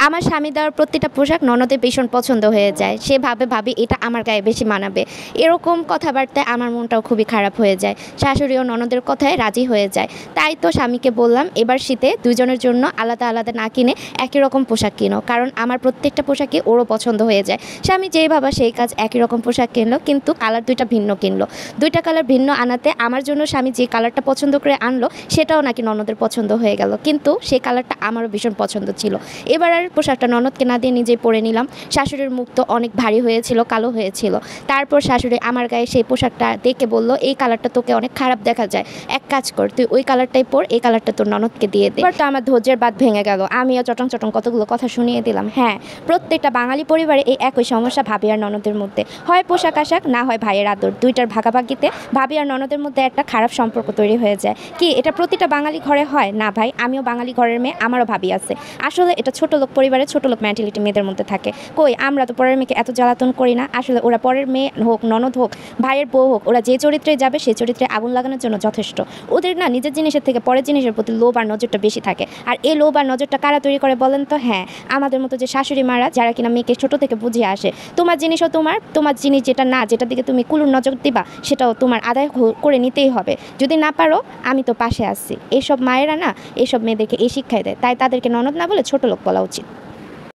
আমার স্বামী দেওয়ার প্রতিটা পোশাক ননদের ভীষণ পছন্দ হয়ে যায়। সে ভাবে এটা আমার গায়ে বেশি মানাবে। এরকম কথাবার্তায় আমার মনটাও খুবই খারাপ হয়ে যায়। শাশুড়ি ও ননদের কথায় রাজি হয়ে যায়। তাই তো স্বামীকে বললাম এবার শীতে ২ জনের জন্য আলাদা আলাদা না কিনে একই রকম পোশাক কিনো, কারণ আমার প্রত্যেকটা পোশাকই ওরও পছন্দ হয়ে যায়। স্বামী যেই ভাবা সেই কাজ, একই রকম পোশাক কিনলো কিন্তু কালার ২টা ভিন্ন কিনলো। ২টা কালার ভিন্ন আনাতে আমার জন্য স্বামী যে কালারটা পছন্দ করে আনলো সেটাও নাকি ননদের পছন্দ হয়ে গেল, কিন্তু সেই কালারটা আমারও ভীষণ পছন্দ ছিল। এবার আর পোশাকটা ননদকে না দিয়ে নিজেই পরে নিলাম। শাশুড়ির মুখ তো অনেক ভারী হয়েছিল, কালো হয়েছিল। তারপর শাশুড়ি আমার গায়ে সেই পোশাকটা দেখে বলল, এই কালারটা তোকে অনেক খারাপ দেখা যায়, এক কাজ কর তুই ওই কালারটাই পর, এই কালারটা তোর ননদকে দিয়ে দে। এবার তো আমার ধৈর্যের বাঁধ ভেঙে গেল। আমিও চটং চটং কতগুলো কথা শুনিয়ে দিলাম। হ্যাঁ, প্রত্যেকটা বাঙালি পরিবারে এই একই সমস্যা ভাবি আর ননদের মধ্যে। হয় পোশাক আশাক, না হয় ভাইয়ের আদর। দুইটার ভাগাভাগিতে ভাবি আর ননদের মধ্যে একটা খারাপ সম্পর্ক তৈরি হয়ে যায়। কি এটা প্রতিটা বাঙালি ঘরে হয় না ভাই? আমিও বাঙালি ঘরের মেয়ে, আমারও ভাবি আছে। আসলে এটা ছোট লোক পরিবারে ছোট লোক মেন্টালিটি মেয়েদের মধ্যে থাকে। কই আমরা তো পরের মেয়েকে এত জ্বালাতন করি না। আসলে ওরা পরের মেয়ে হোক, ননদ হোক, ভাইয়ের বউ হোক, ওরা যে চরিত্রে যাবে সেই চরিত্রে আগুন লাগানোর জন্য যথেষ্ট। ওদের না নিজের জিনিসের থেকে পরের জিনিসের প্রতি লোভ আর নজরটা বেশি থাকে। আর এই লোভ আর নজরটা কারা তৈরি করে বলেন তো? হ্যাঁ, আমাদের মতো যে শাশুড়ি মারা, যারা কিনা মেয়েকে ছোট থেকে বুঝিয়ে আসে তোমার জিনিসও তোমার জিনিস যেটা না, যেটার দিকে তুমি কুলুর নজর দিবা সেটাও তোমার আদায় করে নিতেই হবে। যদি না পারো আমি তো পাশে আসছি। এইসব মায়েরা না এইসব মেয়েদেরকে এই শিক্ষাই দেয়। তাই তাদেরকে ননদ না বলে ছোট লোক বলা উচিত।